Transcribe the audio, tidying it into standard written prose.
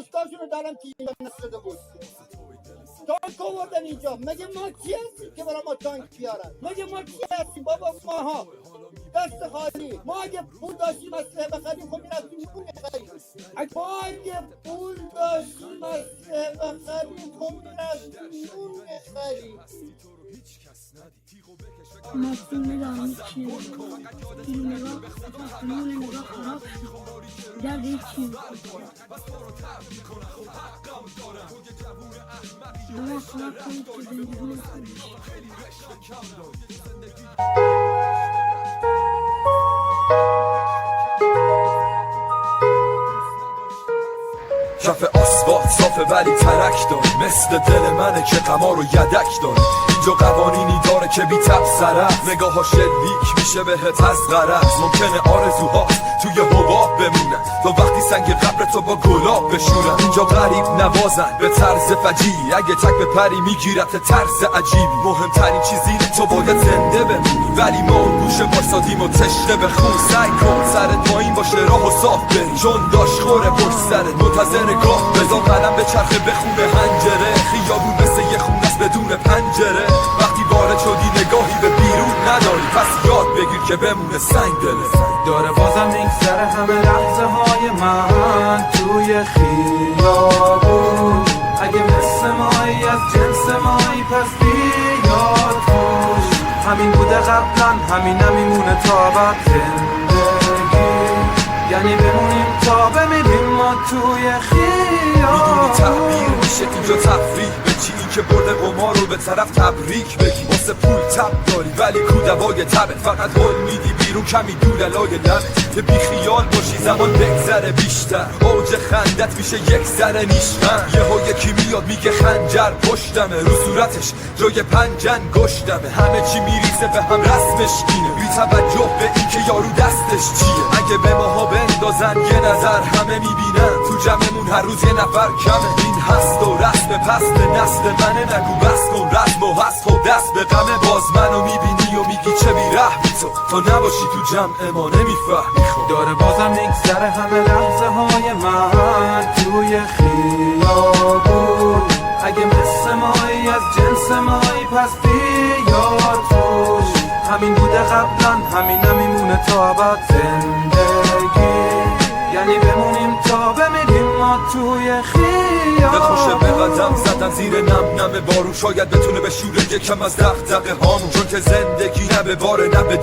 دوستاشون رو دارن تیمه نستده بود. تانک آوردن اینجا. مگه ما چی هستیم که برای ما تانک بیارن؟ مگه ما چی هستیم بابا؟ ماها دست خالی. ما اگه پول داشتیم اسلحه بخریم خب میرفتیم پول بخریم. ما اگه پول داشتیم اسلحه بخریم خب میرفتیم پول بخریم. ما فیلم دارم چیه؟ فیلم نگاه خراب شد. درد هیچی دو خراب کنید که زندگی نکنید. کف آسفالت صافه ولی ترک دار، مثل دل منه که غما رو یدک دار. اینجا قوانینی داره که بی تبصره است، نگاه ها شلیک میشه بهت از غرض. ممکنه آرزوهات توی حباب بمونن تا وقتی سنگ قبر تو با گلاب بشورن. اینجا غریب نوازن به طرز فجیعی، اگه تک بپری میگیرت طرز عجیبی. مهمترین چیز اینه تو باید زنده بمونی، ولی ما اون گوشه واسادیم و تشنه به خون. سعی کن سرت پایین باشه راه و صاف بری، چون داش خوره پشت سرت منتظر گاه. بذار قلم به چرخه بخونه حنجره، خیابون مثل یه خونه است بدون پنجره. وقتی وارد شدی نگاهی به بیرون نداری، پس یاد بگیر که بمونه سنگ دله. داره بازم میگذره همه لحظه های من توی خیابون. اگه مثل مایی از جنس مایی پس بیاد خوش. همین بوده قبلا همین میمونه تا بعد زندگی، یعنی بمونیم تا بمیریم ما توی خیابون. میدونی تعبیر میشه اینجا تفریح به چی؟ این که برده قمار رو به طرف تبریک بگی. واسه پول تب داری ولی کودوای تبت، فقط حل میدی بیرون کمی دوللای لبت. که بی خیال باشی زمان بگذره بیشتر، اوج خندت میشه یک ذره نیشخند. یهو یکی میاد میگه خنجر پشتمه، رو صورتش جای پنجن گشتمه. همه چی میریزه به هم رسمش اینه، بی توجه به این که یارو دستش چیه. اگه به ماها بندازن یه نظر همه میبینن، تو جمعمون هر روز یه نفر کمه. این هست و رسم پست نسل منه، نگو بس کن رسم و هست و دست به غمه. باز منو میبینی و میگی چه بیرحمی تو نباشی تو جمع ما نمیفهمی. داره بازم میگذره همه لحظه های من توی خیابون. اگه مثل مایی از جنس مایی پس بیاد خوش. همین بوده قبلا همین میمونه تا ابد زندگی، یعنی بمونیم تا بمیریم ما توی خیابون. خوشه به قدم زدن زیر نم بارون، شاید بتونه بشوره یکم از دغدغه هامون. چون که زندگی نه به باره نه به